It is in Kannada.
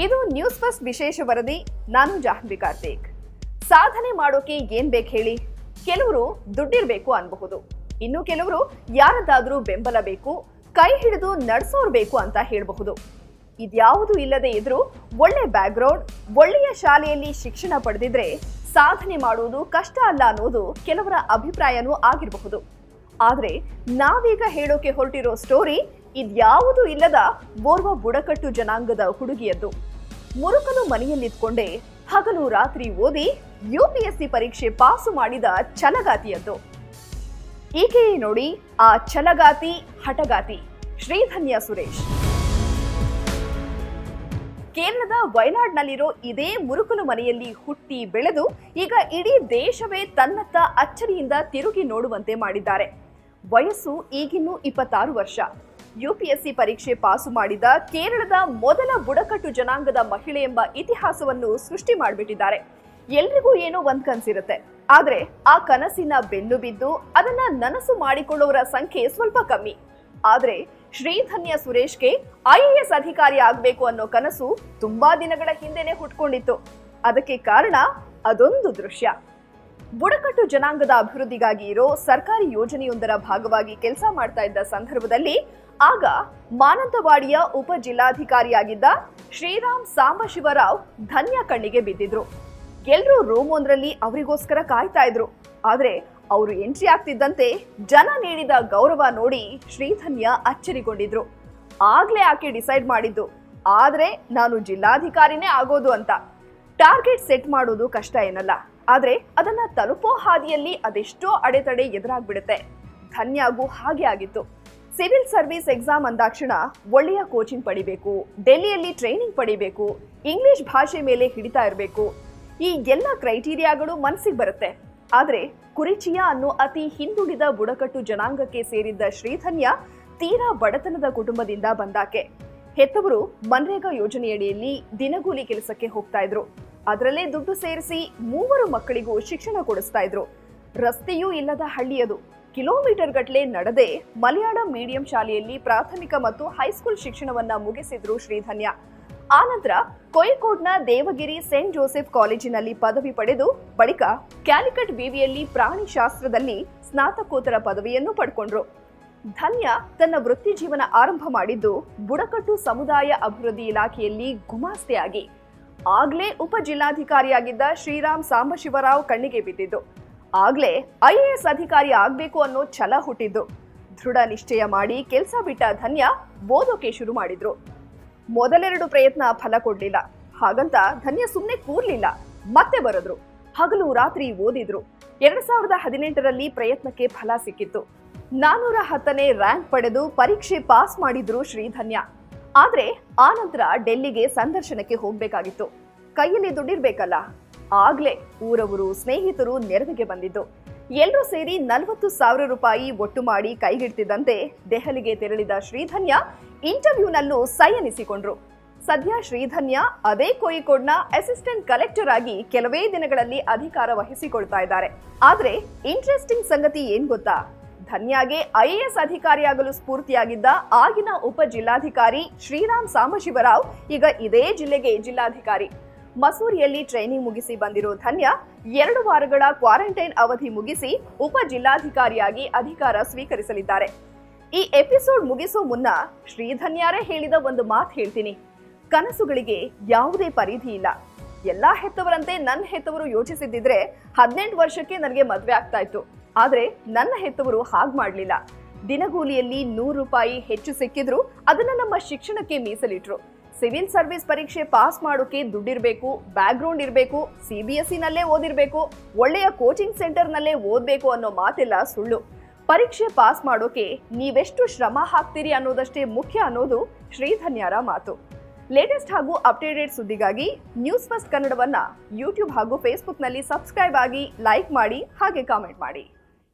ಇದು ನ್ಯೂಸ್ ಫಸ್ಟ್ ವಿಶೇಷ ವರದಿ. ನಾನು ಜಾಹ್ನವಿ ಕಾರ್ತಿಕ್. ಸಾಧನೆ ಮಾಡೋಕೆ ಏನ್ ಬೇಕು ಹೇಳಿ? ಕೆಲವರು ದುಡ್ಡಿರ್ಬೇಕು ಅನ್ಬಹುದು, ಇನ್ನು ಕೆಲವರು ಯಾರದಾದ್ರೂ ಬೆಂಬಲ ಬೇಕು, ಕೈ ಹಿಡಿದು ನಡೆಸೋರ್ ಬೇಕು ಅಂತ ಹೇಳಬಹುದು. ಇದ್ಯಾವುದು ಇಲ್ಲದೆ ಇದ್ರೂ ಒಳ್ಳೆ ಬ್ಯಾಕ್ಗ್ರೌಂಡ್, ಒಳ್ಳೆಯ ಶಾಲೆಯಲ್ಲಿ ಶಿಕ್ಷಣ ಪಡೆದಿದ್ರೆ ಸಾಧನೆ ಮಾಡುವುದು ಕಷ್ಟ ಅಲ್ಲ ಅನ್ನೋದು ಕೆಲವರ ಅಭಿಪ್ರಾಯನೂ ಆಗಿರಬಹುದು. ಆದ್ರೆ ನಾವೀಗ ಹೇಳೋಕೆ ಹೊರಟಿರೋ ಸ್ಟೋರಿ ಇದ್ಯಾವುದು ಇಲ್ಲದ ಓರ್ವ ಬುಡಕಟ್ಟು ಜನಾಂಗದ ಹುಡುಗಿಯದ್ದು. ಮುರುಕಲು ಮನೆಯಲ್ಲಿದ್ಕೊಂಡೇ ಹಗಲು ರಾತ್ರಿ ಓದಿ UPSC ಪರೀಕ್ಷೆ ಪಾಸು ಮಾಡಿದ ಛಲಗಾತಿಯದ್ದು. ಈಕೆಯೇ ನೋಡಿ ಆ ಛಲಗಾತಿ, ಹಠಗಾತಿ ಶ್ರೀಧನ್ಯ ಸುರೇಶ್. ಕೇರಳದ ವಯನಾಡ್ನಲ್ಲಿರೋ ಇದೇ ಮುರುಕಲು ಮನೆಯಲ್ಲಿ ಹುಟ್ಟಿ ಬೆಳೆದು ಈಗ ಇಡೀ ದೇಶವೇ ತನ್ನತ್ತ ಅಚ್ಚರಿಯಿಂದ ತಿರುಗಿ ನೋಡುವಂತೆ ಮಾಡಿದ್ದಾರೆ. ವಯಸ್ಸು ಈಗಿನ್ನೂ 26 ವರ್ಷ. UPSC ಪರೀಕ್ಷೆ ಪಾಸು ಮಾಡಿದ ಕೇರಳದ ಮೊದಲ ಬುಡಕಟ್ಟು ಜನಾಂಗದ ಮಹಿಳೆ ಎಂಬ ಇತಿಹಾಸವನ್ನು ಸೃಷ್ಟಿ ಮಾಡಿಬಿಟ್ಟಿದ್ದಾರೆ. ಎಲ್ರಿಗೂ ಏನೋ ಒಂದ್ ಕನಸಿರುತ್ತೆ, ಆದ್ರೆ ಆ ಕನಸಿನ ಬೆನ್ನು ಬಿದ್ದು ಅದನ್ನ ನನಸು ಮಾಡಿಕೊಳ್ಳುವವರ ಸಂಖ್ಯೆ ಸ್ವಲ್ಪ ಕಮ್ಮಿ. ಆದ್ರೆ ಶ್ರೀಧನ್ಯ ಸುರೇಶ್ಗೆ IAS ಅಧಿಕಾರಿ ಆಗ್ಬೇಕು ಅನ್ನೋ ಕನಸು ತುಂಬಾ ದಿನಗಳ ಹಿಂದೆನೆ ಹುಟ್ಕೊಂಡಿತ್ತು. ಅದಕ್ಕೆ ಕಾರಣ ಅದೊಂದು ದೃಶ್ಯ. ಬುಡಕಟ್ಟು ಜನಾಂಗದ ಅಭಿವೃದ್ಧಿಗಾಗಿ ಇರೋ ಸರ್ಕಾರಿ ಯೋಜನೆಯೊಂದರ ಭಾಗವಾಗಿ ಕೆಲಸ ಮಾಡ್ತಾ ಇದ್ದ ಸಂದರ್ಭದಲ್ಲಿ ಆಗ ಮಾನಂತವಾಡಿಯ ಉಪ ಜಿಲ್ಲಾಧಿಕಾರಿಯಾಗಿದ್ದ ಶ್ರೀರಾಮ್ ಸಾಂಬಶಿವರಾವ್ ಧನ್ಯ ಕಣ್ಣಿಗೆ ಬಿದ್ದಿದ್ರು. ಎಲ್ರೂ ರೂಮ್ ಒಂದರಲ್ಲಿ ಅವರಿಗೋಸ್ಕರ ಕಾಯ್ತಾ ಇದ್ರು. ಆದ್ರೆ ಅವರು ಎಂಟ್ರಿ ಆಗ್ತಿದ್ದಂತೆ ಜನ ನೀಡಿದ ಗೌರವ ನೋಡಿ ಶ್ರೀಧನ್ಯ ಅಚ್ಚರಿಗೊಂಡಿದ್ರು. ಆಗ್ಲೇ ಆಕೆ ಡಿಸೈಡ್ ಮಾಡಿದ್ದು, ಆದ್ರೆ ನಾನು ಜಿಲ್ಲಾಧಿಕಾರಿನೇ ಆಗೋದು ಅಂತ. ಟಾರ್ಗೆಟ್ ಸೆಟ್ ಮಾಡೋದು ಕಷ್ಟ ಏನಲ್ಲ, ಆದ್ರೆ ಅದನ್ನ ತಲುಪೋ ಹಾದಿಯಲ್ಲಿ ಅದೆಷ್ಟೋ ಅಡೆತಡೆ ಎದುರಾಗ್ಬಿಡುತ್ತೆ. ಧನ್ಯಾಗೂ ಹಾಗೆ ಆಗಿತ್ತು. ಸಿವಿಲ್ ಸರ್ವಿಸ್ ಎಕ್ಸಾಮ್ ಅಂದಾಕ್ಷಣ ಒಳ್ಳೆಯ ಕೋಚಿಂಗ್ ಪಡಿಬೇಕು, ಡೆಲ್ಲಿಯಲ್ಲಿ ಟ್ರೈನಿಂಗ್ ಪಡಿಬೇಕು, ಇಂಗ್ಲಿಷ್ ಭಾಷೆ ಮೇಲೆ ಹಿಡಿತಾ ಇರಬೇಕು. ಈ ಎಲ್ಲ ಕ್ರೈಟೀರಿಯಾಗಳು ಮನಸ್ಸಿಗೆ ಬರುತ್ತೆ. ಆದ್ರೆ ಕುರಿಚಿಯ ಅನ್ನೋ ಅತಿ ಹಿಂದುಳಿದ ಬುಡಕಟ್ಟು ಜನಾಂಗಕ್ಕೆ ಸೇರಿದ್ದ ಶ್ರೀಧನ್ಯ ತೀರಾ ಬಡತನದ ಕುಟುಂಬದಿಂದ ಬಂದಾಕೆ. ಹೆತ್ತವರು ಮನ್ರೇಗಾ ಯೋಜನೆಯಡಿಯಲ್ಲಿ ದಿನಗೂಲಿ ಕೆಲಸಕ್ಕೆ ಹೋಗ್ತಾ ಇದ್ರು. ಅದರಲ್ಲೇ ದುಡ್ಡು ಸೇರಿಸಿ 3 ಮಕ್ಕಳಿಗೂ ಶಿಕ್ಷಣ ಕೊಡಿಸ್ತಾ ಇದ್ರು. ರಸ್ತೆಯೂ ಇಲ್ಲದ ಹಳ್ಳಿಯದು. ಕಿಲೋಮೀಟರ್ ಗಟ್ಟಲೆ ನಡೆದೇ ಮಲಯಾಳಂ ಮೀಡಿಯಂ ಶಾಲೆಯಲ್ಲಿ ಪ್ರಾಥಮಿಕ ಮತ್ತು ಹೈಸ್ಕೂಲ್ ಶಿಕ್ಷಣವನ್ನ ಮುಗಿಸಿದ್ರು ಶ್ರೀಧನ್ಯ. ಆನಂತರ ಕೋಯಿಕೋಡ್ನ ದೇವಗಿರಿ ಸೇಂಟ್ ಜೋಸೆಫ್ ಕಾಲೇಜಿನಲ್ಲಿ ಪದವಿ ಪಡೆದು ಬಳಿಕ ಕ್ಯಾಲಿಕಟ್ ವಿವಿಯಲ್ಲಿ ಪ್ರಾಣಿಶಾಸ್ತ್ರದಲ್ಲಿ ಸ್ನಾತಕೋತ್ತರ ಪದವಿಯನ್ನು ಪಡ್ಕೊಂಡ್ರು. ಧನ್ಯ ತನ್ನ ವೃತ್ತಿ ಜೀವನ ಆರಂಭ ಮಾಡಿದ್ದು ಬುಡಕಟ್ಟು ಸಮುದಾಯ ಅಭಿವೃದ್ಧಿ ಇಲಾಖೆಯಲ್ಲಿ ಗುಮಾಸ್ತೆಯಾಗಿ. ಆಗ್ಲೇ ಉಪ ಜಿಲ್ಲಾಧಿಕಾರಿಯಾಗಿದ್ದ ಶ್ರೀರಾಮ್ ಸಾಂಬಶಿವರಾವ್ ಕಣ್ಣಿಗೆ ಬಿದ್ದಿದ್ದು. ಆಗ್ಲೇ IAS ಅಧಿಕಾರಿ ಆಗ್ಬೇಕು ಅನ್ನೋ ಛಲ ಹುಟ್ಟಿದ್ದು. ದೃಢ ನಿಶ್ಚಯ ಮಾಡಿ ಕೆಲಸ ಬಿಟ್ಟ ಧನ್ಯ ಓದೋಕೆ ಶುರು ಮಾಡಿದ್ರು. ಮೊದಲೆರಡು ಪ್ರಯತ್ನ ಫಲ ಕೊಡ್ಲಿಲ್ಲ. ಹಾಗಂತ ಧನ್ಯ ಸುಮ್ಮನೆ ಕೂರ್ಲಿಲ್ಲ, ಮತ್ತೆ ಬರೆದ್ರು. ಹಗಲು ರಾತ್ರಿ ಓದಿದ್ರು. 2018ರಲ್ಲಿ ಪ್ರಯತ್ನಕ್ಕೆ ಫಲ ಸಿಕ್ಕಿತ್ತು. 410ನೇ ರ್ಯಾಂಕ್ ಪಡೆದು ಪರೀಕ್ಷೆ ಪಾಸ್ ಮಾಡಿದ್ರು ಶ್ರೀಧನ್ಯ. ಆದ್ರೆ ಆ ನಂತರ ಡೆಲ್ಲಿಗೆ ಸಂದರ್ಶನಕ್ಕೆ ಹೋಗ್ಬೇಕಾಗಿತ್ತು. ಕೈಯಲ್ಲಿ ದುಡ್ಡಿರ್ಬೇಕಲ್ಲ. ಆಗ್ಲೇ ಊರವರು, ಸ್ನೇಹಿತರು ನೆರವಿಗೆ ಬಂದಿದ್ದು. ಎಲ್ಲರೂ ಸೇರಿ 40,000 ರೂಪಾಯಿ ಒಟ್ಟು ಮಾಡಿ ಕೈಗಿಡ್ತಿದ್ದಂತೆ ದೆಹಲಿಗೆ ತೆರಳಿದ ಶ್ರೀಧನ್ಯ ಇಂಟರ್ವ್ಯೂನಲ್ಲೂ ಸೈ ಎನಿಸಿಕೊಂಡ್ರು. ಸದ್ಯ ಶ್ರೀಧನ್ಯ ಅದೇ ಕೋಯಿಕೋಡ್ನ ಅಸಿಸ್ಟೆಂಟ್ ಕಲೆಕ್ಟರ್ ಆಗಿ ಕೆಲವೇ ದಿನಗಳಲ್ಲಿ ಅಧಿಕಾರ ವಹಿಸಿಕೊಳ್ತಾ ಇದ್ದಾರೆ. ಆದ್ರೆ ಇಂಟ್ರೆಸ್ಟಿಂಗ್ ಸಂಗತಿ ಏನ್ ಗೊತ್ತಾ? ಧನ್ಯಾಗೆ IAS ಅಧಿಕಾರಿಯಾಗಲು ಸ್ಫೂರ್ತಿಯಾಗಿದ್ದ ಆಗಿನ ಉಪ ಜಿಲ್ಲಾಧಿಕಾರಿ ಶ್ರೀರಾಮ್ ಸಾಂಬಶಿವರಾವ್ ಈಗ ಇದೇ ಜಿಲ್ಲೆಗೆ ಜಿಲ್ಲಾಧಿಕಾರಿ. ಮಸೂರಿಯಲ್ಲಿ ಟ್ರೈನಿಂಗ್ ಮುಗಿಸಿ ಬಂದಿರೋ ಧನ್ಯ 2 ವಾರಗಳ ಕ್ವಾರಂಟೈನ್ ಅವಧಿ ಮುಗಿಸಿ ಉಪ ಜಿಲ್ಲಾಧಿಕಾರಿಯಾಗಿ ಅಧಿಕಾರ ಸ್ವೀಕರಿಸಲಿದ್ದಾರೆ. ಈ ಎಪಿಸೋಡ್ ಮುಗಿಸೋ ಮುನ್ನ ಶ್ರೀಧನ್ಯಾರೇ ಹೇಳಿದ ಒಂದು ಮಾತು ಹೇಳ್ತೀನಿ. ಕನಸುಗಳಿಗೆ ಯಾವುದೇ ಪರಿಧಿ ಇಲ್ಲ. ಎಲ್ಲಾ ಹೆತ್ತವರಂತೆ ನನ್ನ ಹೆತ್ತವರು ಯೋಚಿಸಿದ್ದಿದ್ರೆ 18 ವರ್ಷಕ್ಕೆ ನನಗೆ ಮದ್ವೆ ಆಗ್ತಾ ಇತ್ತು. ಆದ್ರೆ ನನ್ನ ಹೆತ್ತವರು ಹಾಗ್ ಮಾಡ್ಲಿಲ್ಲ. ದಿನಗೂಲಿಯಲ್ಲಿ 100 ರೂಪಾಯಿ ಹೆಚ್ಚು ಸಿಕ್ಕಿದ್ರು ಅದನ್ನ ನಮ್ಮ ಶಿಕ್ಷಣಕ್ಕೆ ಮೀಸಲಿಟ್ರು. ಸಿವಿಲ್ ಸರ್ವಿಸ್ ಪರೀಕ್ಷೆ ಪಾಸ್ ಮಾಡೋಕೆ ದುಡ್ಡಿರ್ಬೇಕು, ಬ್ಯಾಕ್ಗ್ರೌಂಡ್ ಇರಬೇಕು, CBSE ನಲ್ಲೇ ಓದಿರ್ಬೇಕು, ಒಳ್ಳೆಯ ಕೋಚಿಂಗ್ ಸೆಂಟರ್ನಲ್ಲೇ ಓದ್ಬೇಕು ಅನ್ನೋ ಮಾತೆಲ್ಲ ಸುಳ್ಳು. ಪರೀಕ್ಷೆ ಪಾಸ್ ಮಾಡೋಕೆ ನೀವೆಷ್ಟು ಶ್ರಮ ಹಾಕ್ತೀರಿ ಅನ್ನೋದಷ್ಟೇ ಮುಖ್ಯ ಅನ್ನೋದು ಶ್ರೀಧನ್ಯಾರ ಮಾತು. ಲೇಟೆಸ್ಟ್ ಹಾಗೂ ಅಪ್ಡೇಟೆಡ್ ಸುದ್ದಿಗಾಗಿ ನ್ಯೂಸ್ ಫಸ್ಟ್ ಕನ್ನಡವನ್ನ YouTube ಹಾಗೂ Facebook ನಲ್ಲಿ ಸಬ್ಸ್ಕ್ರೈಬ್ ಆಗಿ, ಲೈಕ್ ಮಾಡಿ, ಹಾಗೆ ಕಾಮೆಂಟ್ ಮಾಡಿ.